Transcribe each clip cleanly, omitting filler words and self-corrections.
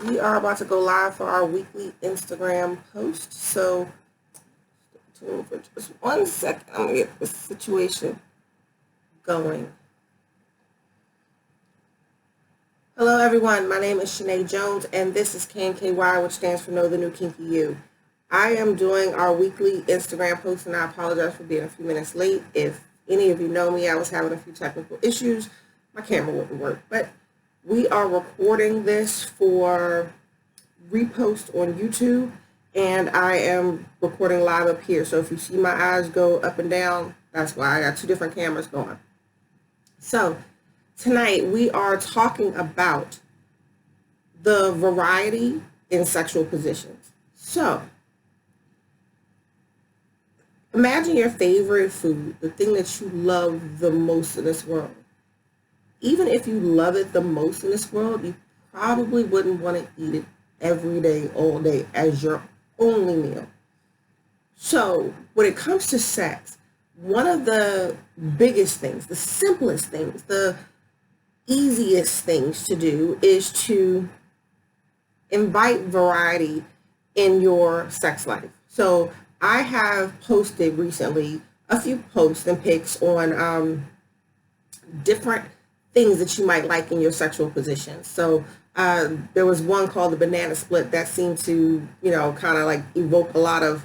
We are about to go live for our weekly Instagram post. So, tune for just 1 second. I'm going to get this situation going. Hello, everyone. My name is Shanae Jones, and this is KNKY, which stands for Know the New Kinky You. I am doing our weekly Instagram post, and I apologize for being a few minutes late. If any of you know me, I was having a few technical issues. My camera wouldn't work, but we are recording this for Repost on YouTube, and I am recording live up here. So if you see my eyes go up and down, that's why I got two different cameras going. So tonight we are talking about the variety in sexual positions. So imagine your favorite food, the thing that you love the most in this world. Even if you love it the most in this world, you probably wouldn't want to eat it every day, all day as your only meal. So when it comes to sex, one of the biggest things, the simplest things, the easiest things to do is to invite variety in your sex life. So I have posted recently a few posts and pics on different things that you might like in your sexual position. So there was one called the banana split that seemed to, kind of like evoke a lot of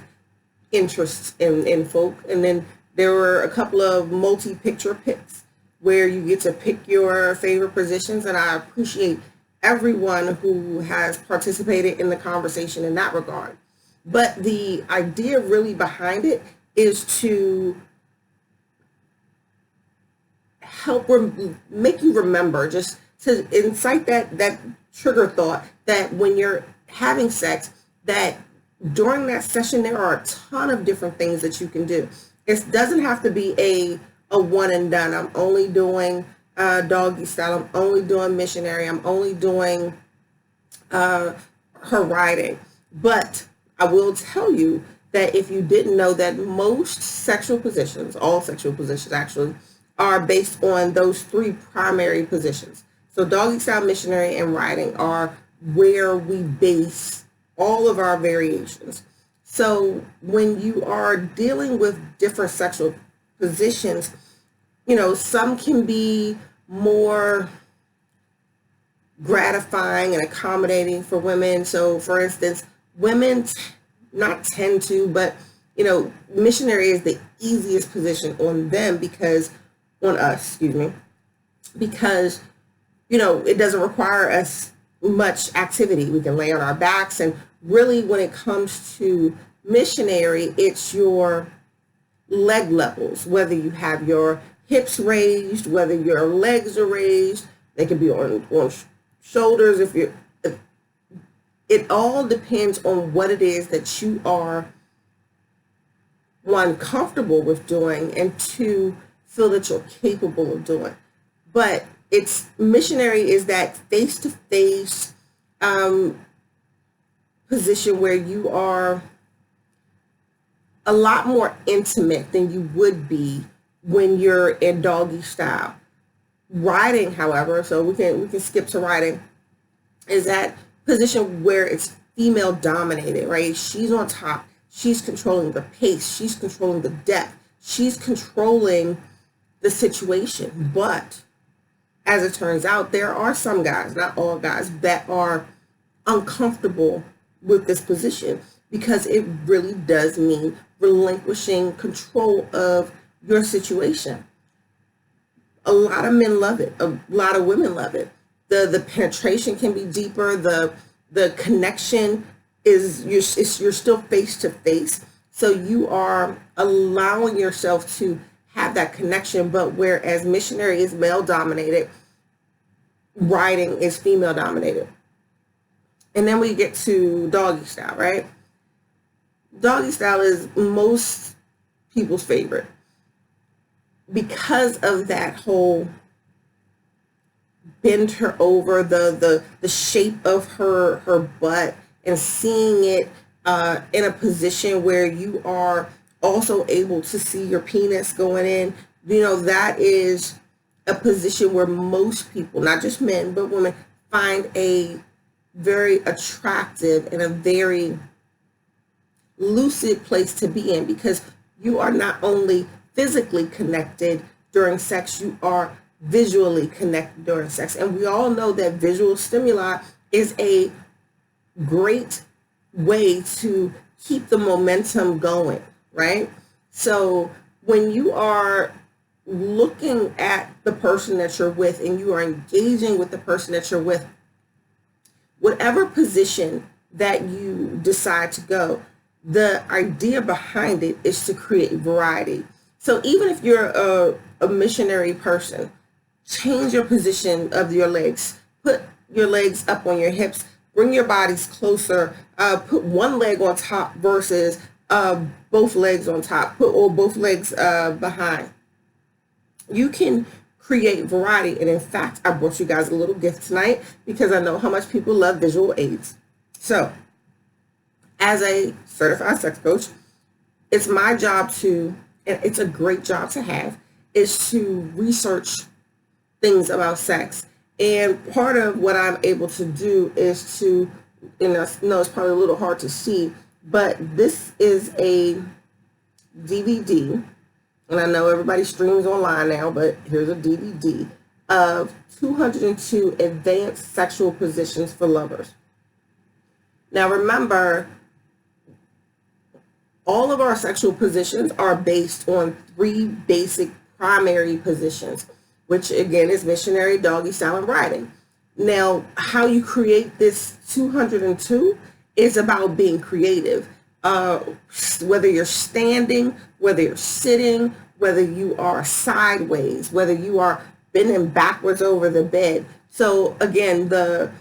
interest in folk. And then there were a couple of multi-picture pics where you get to pick your favorite positions. And I appreciate everyone who has participated in the conversation in that regard. But the idea really behind it is to help make you remember, just to incite that trigger thought that when you're having sex, that during that session there are a ton of different things that you can do. It doesn't have to be a one and done. I'm only doing doggy style. I'm only doing missionary. I'm only doing her riding. But I will tell you that if you didn't know, that most sexual positions, all sexual positions actually, are based on those three primary positions. So doggy style, missionary, and riding are where we base all of our variations. So when you are dealing with different sexual positions, some can be more gratifying and accommodating for women. So for instance, women not tend to, but missionary is the easiest position on them because it doesn't require us much activity. We can lay on our backs, and really when it comes to missionary, it's your leg levels, whether you have your hips raised, whether your legs are raised, they can be on shoulders. It all depends on what it is that you are, one, comfortable with doing, and two, feel that you're capable of doing. But missionary is that face-to-face position where you are a lot more intimate than you would be when you're in doggy style. Riding, however, so we can skip to riding, is that position where it's female dominated, right? She's on top. She's controlling the pace. She's controlling the depth. She's controlling the situation. But as it turns out, there are some guys, not all guys, that are uncomfortable with this position because it really does mean relinquishing control of your situation. A lot of men love it. A lot of women love it. The penetration can be deeper. The connection is you're still face to face. So you are allowing yourself to have that connection, but whereas missionary is male dominated, riding is female dominated. And then we get to doggy style, right? Doggy style is most people's favorite because of that whole bend her over, the shape of her butt, and seeing it in a position where you are also able to see your penis going in. That is a position where most people, not just men, but women, find a very attractive and a very lucid place to be in, because you are not only physically connected during sex, you are visually connected during sex. And we all know that visual stimuli is a great way to keep the momentum going, right? So when you are looking at the person that you're with and you are engaging with the person that you're with, whatever position that you decide to go, the idea behind it is to create variety. So even if you're a missionary person, change your position of your legs. Put your legs up on your hips. Bring your bodies closer. Put one leg on top versus both legs on top. Or both legs behind. You can create variety. And in fact, I brought you guys a little gift tonight because I know how much people love visual aids. So as a certified sex coach, it's my job to, and it's a great job to have, is to research things about sex. And part of what I'm able to do is to, and I know it's probably a little hard to see, but this is a DVD, and I know everybody streams online now, but here's a DVD of 202 advanced sexual positions for lovers. Now remember, all of our sexual positions are based on 3 basic primary positions, which again is missionary, doggy style, and riding. Now, how you create this 202 is about being creative. Whether you're standing, whether you're sitting, whether you are sideways, whether you are bending backwards over the bed. So again, the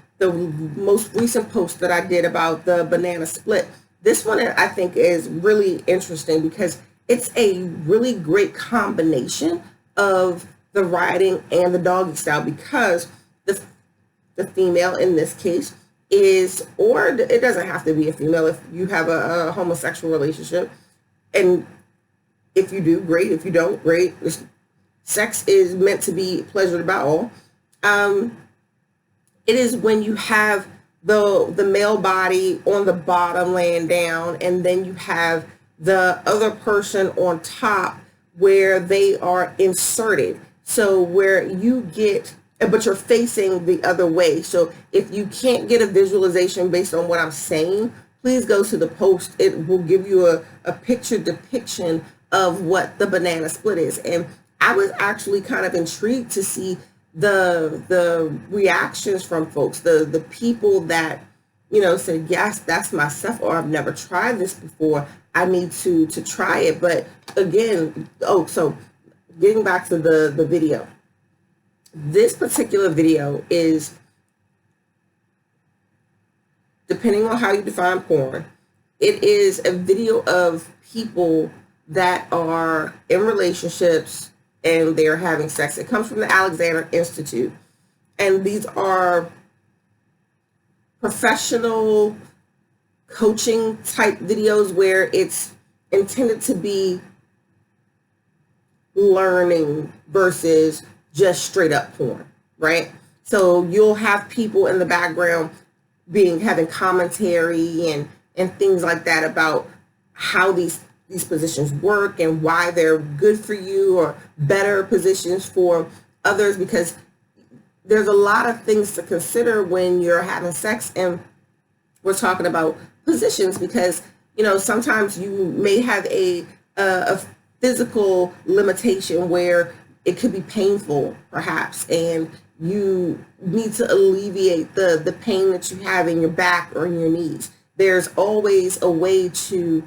most recent post that I did about the banana split, this one I think is really interesting because it's a really great combination of the riding and the doggy style, because the female in this case is, or it doesn't have to be a female if you have a homosexual relationship, and if you do, great. If you don't, great. Sex is meant to be pleasured by all. It is when you have the male body on the bottom laying down, and then you have the other person on top where they are inserted. So where you get, but you're facing the other way. So if you can't get a visualization based on what I'm saying, please go to the post. It will give you a picture depiction of what the banana split is. And I was actually kind of intrigued to see the reactions from folks, the people that, you know, said, yes, that's my stuff, or I've never tried this before. I need to try it. But again, so getting back to the video, this particular video is, depending on how you define porn, it is a video of people that are in relationships and they're having sex. It comes from the Alexander Institute. And these are professional coaching type videos where it's intended to be learning versus just straight up porn, right? So you'll have people in the background having commentary and things like that about how these positions work and why they're good for you or better positions for others, because there's a lot of things to consider when you're having sex. And we're talking about positions because, you know, sometimes you may have a physical limitation where it could be painful perhaps, and you need to alleviate the pain that you have in your back or in your knees. There's always a way to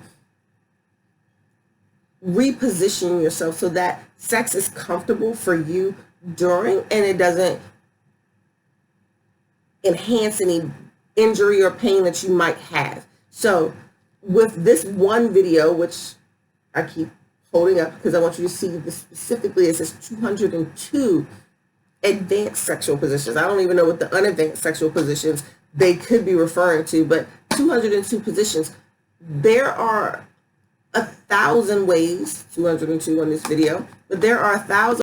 reposition yourself so that sex is comfortable for you during, and it doesn't enhance any injury or pain that you might have. So with this one video, which I keep holding up because I want you to see this specifically, it says 202 advanced sexual positions. I don't even know what the unadvanced sexual positions they could be referring to, but 202 positions. There are 1,000 ways, 202 on this video, but there are 1,000